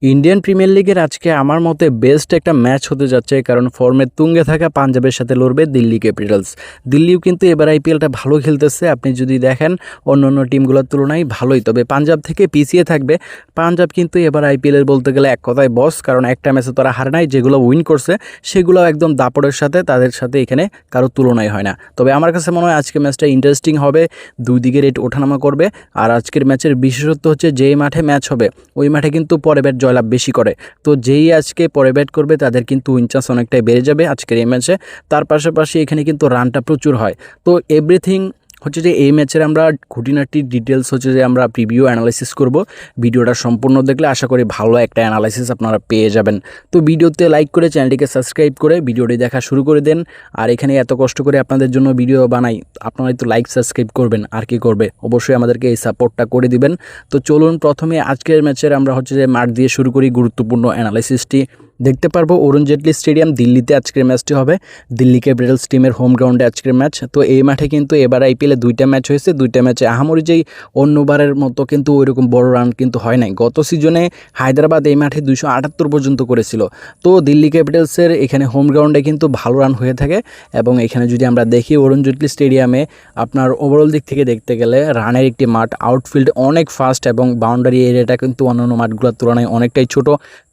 Indian premier লিগের আজকে আমার মতে বেস্ট একটা ম্যাচ হতে যাচ্ছে, কারণ ফর্মের তুঙ্গে থাকা পাঞ্জাবের সাথে লড়বে দিল্লি ক্যাপিটালস। দিল্লিও কিন্তু এবার আইপিএলটা ভালো খেলতেছে, আপনি যদি দেখেন অন্য অন্য টিমগুলোর তুলনায় ভালোই। তবে পাঞ্জাব থেকে পিছিয়ে থাকবে। পাঞ্জাব কিন্তু এবার আইপিএলের বলতে গেলে এক কথায় বস, কারণ একটা ম্যাচে তারা হারে নাই, যেগুলো উইন করছে সেগুলো একদম দাপড়ের সাথে, তাদের সাথে এখানে কারো তুলনাই হয় না। তবে আমার কাছে মনে হয় আজকে ম্যাচটা ইন্টারেস্টিং হবে, দুই দিকে রেট ওঠানামা করবে। আর আজকের ম্যাচের বিশেষত্ব হচ্ছে যেই মাঠে ম্যাচ হবে ওই মাঠে কিন্তু পরে ব্যাট জয়লাভ বেশি করে। তো যেই আজকে পরে ব্যাট করবে তাদের কিন্তু উইন চান্স অনেকটাই বেড়ে যাবে আজকের এই ম্যাচে। তার পাশাপাশি এখানে কিন্তু রানটা প্রচুর হয়। তো এভরিথিং হচ্ছে যে এই ম্যাচের আমরা খুঁটিনাটি ডিটেলস হচ্ছে যে আমরা প্রিভিউ অ্যানালাইসিস করব। ভিডিওটা সম্পূর্ণ দেখলে আশা করি ভালো একটা অ্যানালাইসিস আপনারা পেয়ে যাবেন। তো ভিডিওতে লাইক করে চ্যানেলটিকে সাবস্ক্রাইব করে ভিডিওটি দেখা শুরু করে দেন। আর এখানে এত কষ্ট করে আপনাদের জন্য ভিডিও বানাই, আপনারা একটু লাইক সাবস্ক্রাইব করবেন, আর কি করবে, অবশ্যই আমাদেরকে এই সাপোর্টটা করে দিবেন। তো চলুন প্রথমে আজকের ম্যাচের আমরা হচ্ছে যে মাঠ দিয়ে শুরু করি গুরুত্বপূর্ণ অ্যানালাইসিসটি। দেখতে পারবো অরুণ জেটলি স্টেডিয়াম দিল্লিতে আজকের ম্যাচটি হবে। দিল্লি ক্যাপিটালস টিমের হোম গ্রাউন্ডে আজকের ম্যাচ। তো এই মাঠে কিন্তু এবার আইপিএলে দুইটা ম্যাচ হয়েছে, দুইটা ম্যাচে আহামরি যেই অন্যবারের মতো কিন্তু ওইরকম বড় রান কিন্তু হয় নাই। গত সিজনে হায়দ্রাবাদ এই মাঠে 278 পর্যন্ত করেছিল। তো দিল্লি ক্যাপিটালসের এখানে হোম গ্রাউন্ডে কিন্তু ভালো রান হয়ে থাকে। এবং এখানে যদি আমরা দেখি অরুণ জেটলি স্টেডিয়ামে আপনার ওভারঅল দিক থেকে দেখতে গেলে রানের একটি মাঠ, আউটফিল্ড অনেক ফাস্ট এবং বাউন্ডারি এরিয়াটা কিন্তু অন্যান্য মাঠগুলোর তুলনায় অনেকটাই ছোট।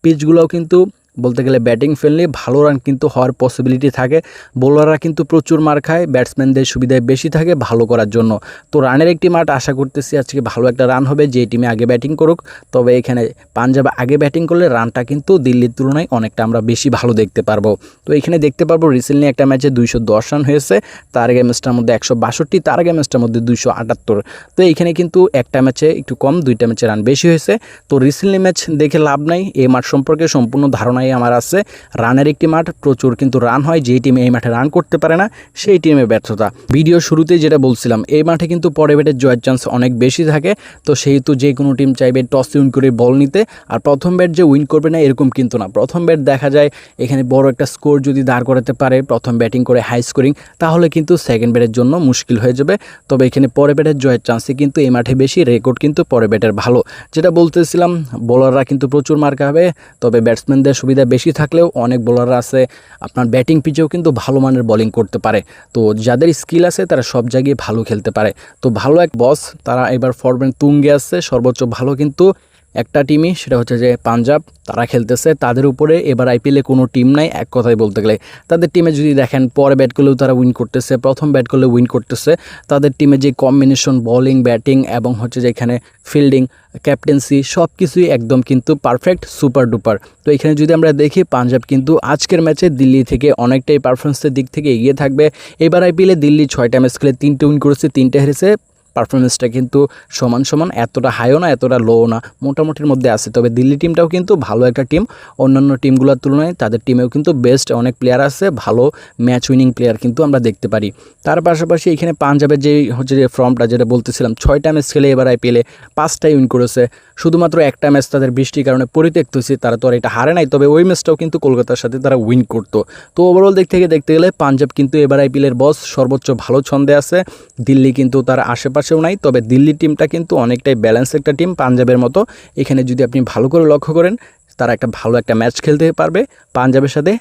পিচগুলোও কিন্তু বলতে গেলে ব্যাটিং ফ্রেন্ডলি, ভালো রান কিন্তু হওয়ার পসিবিলিটি থাকে। বোলাররা কিন্তু প্রচুর মার খায়, ব্যাটসম্যানদের সুবিধায় বেশি থাকে ভালো করার জন্য। তো রানের একটি মাঠ, আশা করতেছি আজকে ভালো একটা রান হবে যে টিমে আগে ব্যাটিং করুক। তবে এখানে পাঞ্জাব আগে ব্যাটিং করলে রানটা কিন্তু দিল্লির তুলনায় অনেকটা আমরা বেশি ভালো দেখতে পারবো। তো এখানে দেখতে পারবো রিসেন্টলি একটা ম্যাচে 210 রান হয়েছে, তার আগে ম্যাচটার মধ্যে 162, তার আগে ম্যাচটার মধ্যে 278। তো এইখানে কিন্তু একটা ম্যাচে একটু কম, দুইটা ম্যাচে রান বেশি হয়েছে। তো রিসেন্টলি ম্যাচ দেখে লাভ নাই, এই মাঠ সম্পর্কে সম্পূর্ণ ধারণাই আমার আছে। রানের একটি মাঠ, প্রচুর কিন্তু রান হয়, যেই টিমে এই মাঠে রান করতে পারে না সেই টিমের ব্যর্থতা। ভিডিও শুরুতেই যেটা বলছিলাম, এই মাঠে কিন্তু পরে ব্যাটের জয়ের চান্স অনেক বেশি থাকে। তো সেহেতু যে কোনো টিম চাইবে টস উইন করে বল নিতে, আর প্রথম ব্যাট যে উইন করবে না এরকম কিন্তু না। প্রথম ব্যাট দেখা যায় এখানে বড় একটা স্কোর যদি দাঁড় করাতে পারে, প্রথম ব্যাটিং করে হাই স্কোরিং, তাহলে কিন্তু সেকেন্ড ব্যাটের জন্য মুশকিল হয়ে যাবে। তবে এখানে পরে ব্যাটের জয়ের চান্সে কিন্তু এই মাঠে বেশি, রেকর্ড কিন্তু পরে ব্যাটের ভালো। যেটা বলতেছিলাম, বোলাররা কিন্তু প্রচুর মার খাবে, তবে ব্যাটসম্যানদের সুবিধা বেশি থাকলেও অনেক বোলাররা আছে আপনার ব্যাটিং পিচেও কিন্তু ভালো মানের বোলিং করতে পারে। তো যাদের স্কিল আছে তারা সব জায়গায় ভালো খেলতে পারে। তো ভালো এক বস, তারা এবার ফরম্যান তুঙ্গে আসছে, সর্বোচ্চ ভালো কিন্তু একটা টিমই, সেটা হচ্ছে যে পাঞ্জাব, তারা খেলতেছে। তাদের উপরে এবার আইপিএলে কোনো টিম নাই এক কথায় বলতে গেলে। তাদের টিমে যদি দেখেন পরে ব্যাট করলেও তারা উইন করতেছে, প্রথম ব্যাট করলে উইন করতেছে। তাদের টিমে যে কম্বিনেশন বোলিং, ব্যাটিং এবং হচ্ছে যে এখানে ফিল্ডিং, ক্যাপ্টেন্সি সব কিছুই একদম কিন্তু পারফেক্ট, সুপার ডুপার। তো এখানে যদি আমরা দেখি পাঞ্জাব কিন্তু আজকের ম্যাচে দিল্লি থেকে অনেকটাই পারফরমেন্সের দিক থেকে এগিয়ে থাকবে। এবার আইপিএলে দিল্লি 6টা ম্যাচ খেলে 3টে উইন করেছে, 3টে হেরেছে। পারফরমেন্সটা কিন্তু সমান সমান, এতটা হাইও না এতটা লো না, মোটামুটির মধ্যে আছে। তবে দিল্লি টিমটাও কিন্তু ভালো একটা টিম, অন্যান্য টিমগুলোর তুলনায় তাদের টিমেও কিন্তু বেস্ট অনেক প্লেয়ার আছে, ভালো ম্যাচ উইনিং প্লেয়ার কিন্তু আমরা দেখতে পারি। তার পাশাপাশি এখানে পাঞ্জাবের যে হচ্ছে যে ফর্মটা যেটা বলতেছিলাম, 6টা ম্যাচ খেলে এবার আইপিএলে 5টাই উইন করেছে। শুধুমাত্র একটা ম্যাচ তাদের বৃষ্টির কারণে পরিত্যক্ত হয়েছে, তারা তো আর এটা হারে নাই, তবে ওই ম্যাচটাও কিন্তু কলকাতার সাথে তারা উইন করতো। তো ওভারঅল দিক থেকে দেখতে গেলে পাঞ্জাব কিন্তু এবার আইপিএলের বস, সর্বোচ্চ ভালো ছন্দে আছে। দিল্লি কিন্তু তার আশেপাশেও নাই, তবে দিল্লি টিমটা কিন্তু অনেকটাই ব্যালেন্স একটা টিম পাঞ্জাবের মতো। এখানে যদি আপনি ভালো করে লক্ষ্য করেন, তারা একটা ভালো একটা ম্যাচ খেলতে পারবে পাঞ্জাবের সাথে।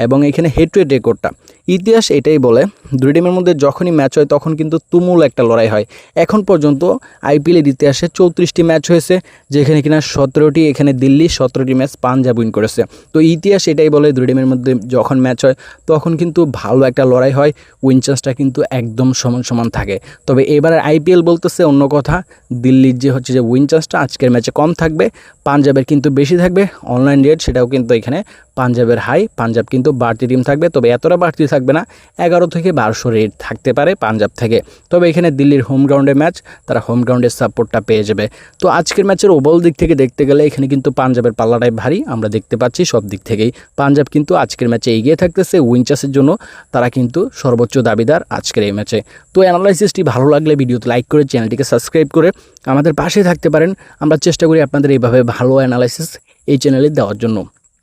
এবং এখানে হেড টু হেড রেকর্ডটা, ইতিহাস এটাই বলে দুই টিমের মধ্যে যখনই ম্যাচ হয় তখন কিন্তু তুমুল একটা লড়াই হয়। এখন পর্যন্ত আইপিএলের ইতিহাসে 34টি ম্যাচ হয়েছে, যেখানে কিনা 17টি এখানে দিল্লি, 17টি ম্যাচ পাঞ্জাব উইন করেছে। তো ইতিহাস এটাই বলে দুই টিমের মধ্যে যখন ম্যাচ হয় তখন কিন্তু ভালো একটা লড়াই হয়, উইন চান্সটা কিন্তু একদম সমান সমান থাকে। তবে এবারে আইপিএল বলতেছে অন্য কথা, দিল্লির যে হচ্ছে যে উইন চান্সটা আজকের ম্যাচে কম থাকবে, পাঞ্জাবের কিন্তু বেশি থাকবে। অনলাইন রেট সেটাও কিন্তু এখানে পাঞ্জাবের হাই, পাঞ্জাব কিন্তু বাড়তি টিম থাকবে, তবে এতটা বাড়তি থাকবে না, 11 থেকে 1200 রেট থাকতে পারে পাঞ্জাব থেকে। তবে এখানে দিল্লির হোম গ্রাউন্ডে ম্যাচ, তারা হোম গ্রাউন্ডের সাপোর্টটা পেয়ে যাবে। তো আজকের ম্যাচের ওভারঅল দিক থেকে দেখতে গেলে এখানে কিন্তু পাঞ্জাবের পাল্লাটাই ভারী, আমরা দেখতে পাচ্ছি সব দিক থেকেই পাঞ্জাব কিন্তু আজকের ম্যাচে এগিয়ে থাকতেছে উইন চান্সের জন্য, তারা কিন্তু সর্বোচ্চ দাবিদার আজকের এই ম্যাচে। তো অ্যানালাইসিসটি ভালো লাগলে ভিডিওতে লাইক করে চ্যানেলটিকে সাবস্ক্রাইব করে আমাদের পাশে থাকতে পারেন। আমরা চেষ্টা করি আপনাদের এইভাবে ভালো অ্যানালাইসিস এই চ্যানেলে দেওয়ার জন্য।